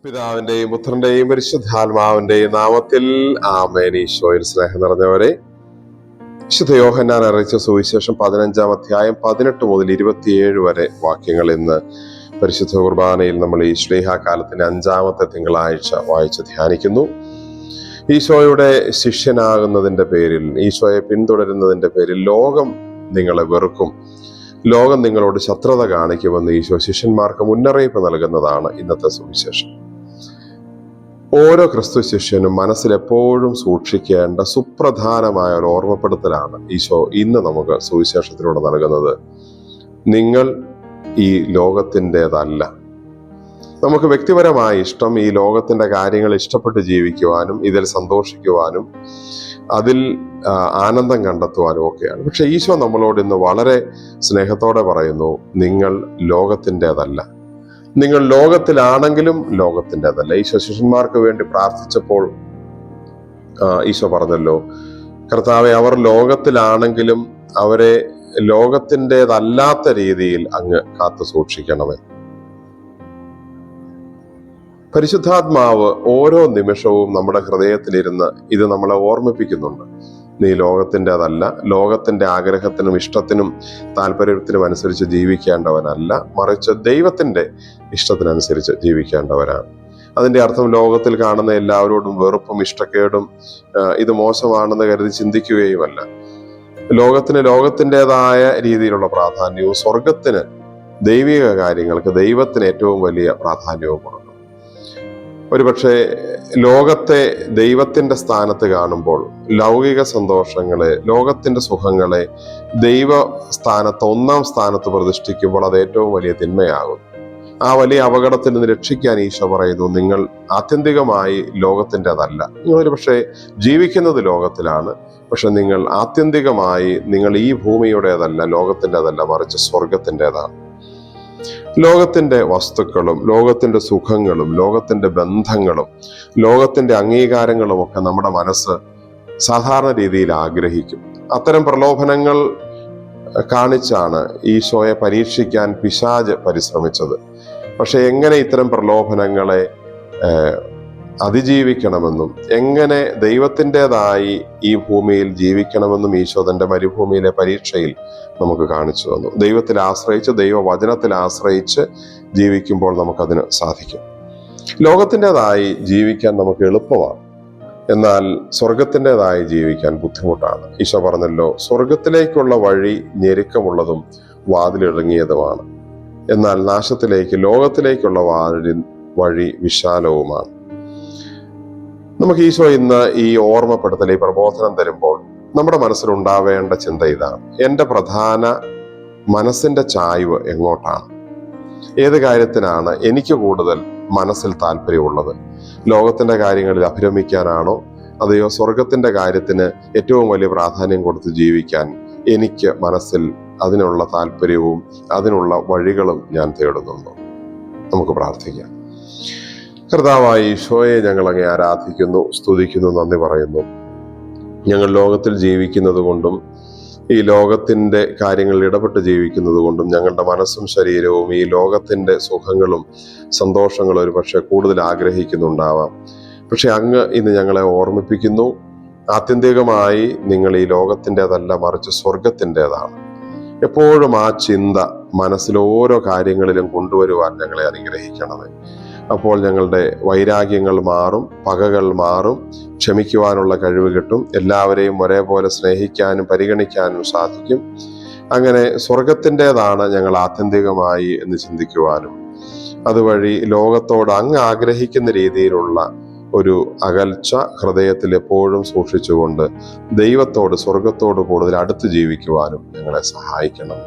പിതാവിന്റെയും പുത്രന്റെയും പരിശുദ്ധാത്മാവിന്റെയും നാമത്തിൽ ആമേൻ. ഈശോയിൽ സ്നേഹം നിറഞ്ഞവരെ, വിശുദ്ധ യോഹന്നാൻ അറിയിച്ച സുവിശേഷം 15-ാം അധ്യായം 18 മുതൽ 27 വരെ വാക്യങ്ങൾ ഇന്ന് പരിശുദ്ധ കുർബാനയിൽ നമ്മൾ ഈ ശ്ലീഹാ കാലത്തിന്റെ 5-ാമത്തെ തിങ്കളാഴ്ച വായിച്ച് ധ്യാനിക്കുന്നു. ഈശോയുടെ ശിഷ്യനാകുന്നതിന്റെ പേരിൽ, ഈശോയെ പിന്തുടരുന്നതിന്റെ പേരിൽ ലോകം നിങ്ങളെ വെറുക്കും, ലോകം നിങ്ങളോട് ശത്രുത കാണിക്കുമെന്ന് ഈശോ ശിഷ്യന്മാർക്ക് മുന്നറിയിപ്പ് നൽകുന്നതാണ് ഇന്നത്തെ സുവിശേഷം. ഓരോ ക്രിസ്തു ശിഷ്യനും മനസ്സിൽ എപ്പോഴും സൂക്ഷിക്കേണ്ട സുപ്രധാനമായ ഒരു ഓർമ്മപ്പെടുത്തലാണ് ഈശോ ഇന്ന് നമുക്ക് സുവിശേഷത്തിലൂടെ നൽകുന്നത്. നിങ്ങൾ ഈ ലോകത്തിൻ്റെതല്ല. നമുക്ക് വ്യക്തിപരമായ ഇഷ്ടം ഈ ലോകത്തിന്റെ കാര്യങ്ങൾ ഇഷ്ടപ്പെട്ട് ജീവിക്കുവാനും ഇതിൽ സന്തോഷിക്കുവാനും അതിൽ ആനന്ദം കണ്ടെത്തുവാനും ഒക്കെയാണ്. പക്ഷെ ഈശോ നമ്മളോട് ഇന്ന് വളരെ സ്നേഹത്തോടെ പറയുന്നു, നിങ്ങൾ ലോകത്തിൻ്റെതല്ല. നിങ്ങൾ ലോകത്തിലാണെങ്കിലും ലോകത്തിൻ്റെതല്ല. ഈശോ ശിഷ്യന്മാർക്ക് വേണ്ടി പ്രാർത്ഥിച്ചപ്പോൾ ഈശോ പറഞ്ഞല്ലോ, കർത്താവെ, അവർ ലോകത്തിലാണെങ്കിലും അവരെ ലോകത്തിൻ്റെതല്ലാത്ത രീതിയിൽ അങ്ങ് കാത്തു സൂക്ഷിക്കണമേ. പരിശുദ്ധാത്മാവ് ഓരോ നിമിഷവും നമ്മുടെ ഹൃദയത്തിലിരുന്ന് ഇത് നമ്മളെ ഓർമ്മിപ്പിക്കുന്നുണ്ട്. നീ ലോകത്തിൻ്റെതല്ല, ലോകത്തിന്റെ ആഗ്രഹത്തിനും ഇഷ്ടത്തിനും താല്പര്യത്തിനും അനുസരിച്ച് ജീവിക്കേണ്ടവനല്ല, മറിച്ച് ദൈവത്തിന്റെ ഇഷ്ടത്തിനനുസരിച്ച് ജീവിക്കേണ്ടവരാണ്. അതിന്റെ അർത്ഥം ലോകത്തിൽ കാണുന്ന എല്ലാവരോടും വെറുപ്പും ഇഷ്ടക്കേടും ഇത് മോശമാണെന്ന് കരുതി ചിന്തിക്കുകയുമല്ല. ലോകത്തിന് ലോകത്തിൻ്റെതായ രീതിയിലുള്ള പ്രാധാന്യവും സ്വർഗത്തിന് ദൈവിക കാര്യങ്ങൾക്ക് ദൈവത്തിന് ഏറ്റവും വലിയ പ്രാധാന്യവും കൊടുക്കും. ഒരുപക്ഷെ ലോകത്തെ ദൈവത്തിന്റെ സ്ഥാനത്ത് കാണുമ്പോൾ ലൗകിക സന്തോഷങ്ങളെ, ലോകത്തിന്റെ സുഖങ്ങളെ ദൈവ സ്ഥാനത്ത്, ഒന്നാം സ്ഥാനത്ത് പ്രതിഷ്ഠിക്കുമ്പോൾ അത് ഏറ്റവും വലിയ തിന്മയാകും. ആ വലിയ അപകടത്തിൽ നിന്ന് രക്ഷിക്കാൻ ഈശോ പറയുന്നു, നിങ്ങൾ ആത്യന്തികമായി ലോകത്തിൻ്റെതല്ല. നിങ്ങൾ ഒരുപക്ഷെ ജീവിക്കുന്നത് ലോകത്തിലാണ്, പക്ഷെ നിങ്ങൾ ആത്യന്തികമായി നിങ്ങൾ ഈ ഭൂമിയുടേതല്ല, ലോകത്തിൻ്റെതല്ല, മറിച്ച് സ്വർഗത്തിൻ്റെതാണ്. ലോകത്തിന്റെ വസ്തുക്കളും ലോകത്തിന്റെ സുഖങ്ങളും ലോകത്തിന്റെ ബന്ധങ്ങളും ലോകത്തിന്റെ അംഗീകാരങ്ങളും ഒക്കെ നമ്മുടെ മനസ്സ് സാധാരണ രീതിയിൽ ആഗ്രഹിക്കും. അത്തരം പ്രലോഭനങ്ങൾ കാണിച്ചാണ് ഈശോയെ പരീക്ഷിക്കാൻ പിശാച് പരിശ്രമിച്ചത്. പക്ഷെ എങ്ങനെ ഇത്തരം പ്രലോഭനങ്ങളെ അതിജീവിക്കണമെന്നും എങ്ങനെ ദൈവത്തിൻ്റെതായി ഈ ഭൂമിയിൽ ജീവിക്കണമെന്നും ഈശോ തന്റെ മരുഭൂമിയിലെ പരീക്ഷയിൽ നമുക്ക് കാണിച്ചു തന്നു. ദൈവത്തിൽ ആശ്രയിച്ച്, ദൈവവചനത്തിൽ ആശ്രയിച്ച് ജീവിക്കുമ്പോൾ നമുക്കതിന് സാധിക്കും. ലോകത്തിൻ്റെതായി ജീവിക്കാൻ നമുക്ക് എളുപ്പമാണ്, എന്നാൽ സ്വർഗത്തിൻ്റെതായി ജീവിക്കാൻ ബുദ്ധിമുട്ടാണ്. ഈശോ പറഞ്ഞല്ലോ, സ്വർഗത്തിലേക്കുള്ള വഴി ഞെരുക്കമുള്ളതും വാതിലിറങ്ങിയതുമാണ്, എന്നാൽ നാശത്തിലേക്ക്, ലോകത്തിലേക്കുള്ള വഴി വിശാലവുമാണ്. നമുക്ക് ഈശോ ഇന്ന് ഈ ഓർമ്മപ്പെടുത്തൽ, ഈ പ്രബോധനം തരുമ്പോൾ നമ്മുടെ മനസ്സിലുണ്ടാവേണ്ട ചിന്ത ഇതാണ്: എൻ്റെ പ്രധാന മനസ്സിന്റെ ചായ്വ് എങ്ങോട്ടാണ്? ഏത് കാര്യത്തിനാണ് എനിക്ക് കൂടുതൽ മനസ്സിൽ താല്പര്യമുള്ളത്? ലോകത്തിന്റെ കാര്യങ്ങളിൽ അഭിരമിക്കാനാണോ, അതെയോ സ്വർഗത്തിന്റെ കാര്യത്തിന് ഏറ്റവും വലിയ പ്രാധാന്യം കൊടുത്ത് ജീവിക്കാൻ എനിക്ക് മനസ്സിൽ അതിനുള്ള താല്പര്യവും അതിനുള്ള വഴികളും ഞാൻ തേടുന്നുണ്ടോ? നമുക്ക് പ്രാർത്ഥിക്കാം. കർത്താവായ ഈശോയെ, ഞങ്ങൾ അങ്ങേ ആരാധിക്കുന്നു, സ്തുതിക്കുന്നു, നന്ദി പറയുന്നു. ഞങ്ങൾ ലോകത്തിൽ ജീവിക്കുന്നത് കൊണ്ടും ഈ ലോകത്തിന്റെ കാര്യങ്ങളിൽ ഇടപെട്ട് ജീവിക്കുന്നത് കൊണ്ടും ഞങ്ങളുടെ മനസ്സും ശരീരവും ഈ ലോകത്തിന്റെ സുഖങ്ങളും സന്തോഷങ്ങളും ഒരു പക്ഷെ കൂടുതൽ ആഗ്രഹിക്കുന്നുണ്ടാവാം. പക്ഷെ അങ്ങ് ഇന്ന് ഞങ്ങളെ ഓർമ്മിപ്പിക്കുന്നു, ആത്യന്തികമായി നിങ്ങൾ ഈ ലോകത്തിൻ്റെതല്ല, മറിച്ച് സ്വർഗത്തിൻ്റെതാണ്. എപ്പോഴും ആ ചിന്ത മനസ്സിൽ ഓരോ കാര്യങ്ങളിലും കൊണ്ടുവരുവാൻ ഞങ്ങളെ അനുഗ്രഹിക്കണമേ. അപ്പോൾ ഞങ്ങളുടെ വൈരാഗ്യങ്ങൾ മാറും, പകകൾ മാറും, ക്ഷമിക്കുവാനുള്ള കഴിവ് കിട്ടും, എല്ലാവരെയും ഒരേപോലെ സ്നേഹിക്കാനും പരിഗണിക്കാനും സാധിക്കും. അങ്ങനെ സ്വർഗത്തിൻ്റെതാണ് ഞങ്ങൾ ആത്യന്തികമായി എന്ന് ചിന്തിക്കുവാനും അതുവഴി ലോകത്തോട് അങ്ങ് ആഗ്രഹിക്കുന്ന രീതിയിലുള്ള ഒരു അകൽച്ച ഹൃദയത്തിൽ എപ്പോഴും സൂക്ഷിച്ചുകൊണ്ട് ദൈവത്തോട്, സ്വർഗത്തോട് കൂടുതൽ അടുത്ത് ജീവിക്കുവാനും ഞങ്ങളെ സഹായിക്കണം.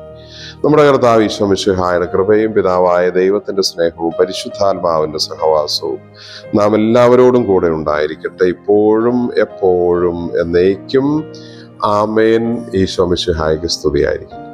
നമ്മുടെ കർത്താവ് ഈശോ മിശിഹായുടെ കൃപയും പിതാവായ ദൈവത്തിന്റെ സ്നേഹവും പരിശുദ്ധാത്മാവിന്റെ സഹവാസവും നാം എല്ലാവരോടും കൂടെ ഉണ്ടായിരിക്കട്ടെ, ഇപ്പോഴും എപ്പോഴും എന്നേക്കും. ആമേൻ. ഈശോ മിശിഹായ്ക്ക് സ്തുതിയായിരിക്കും.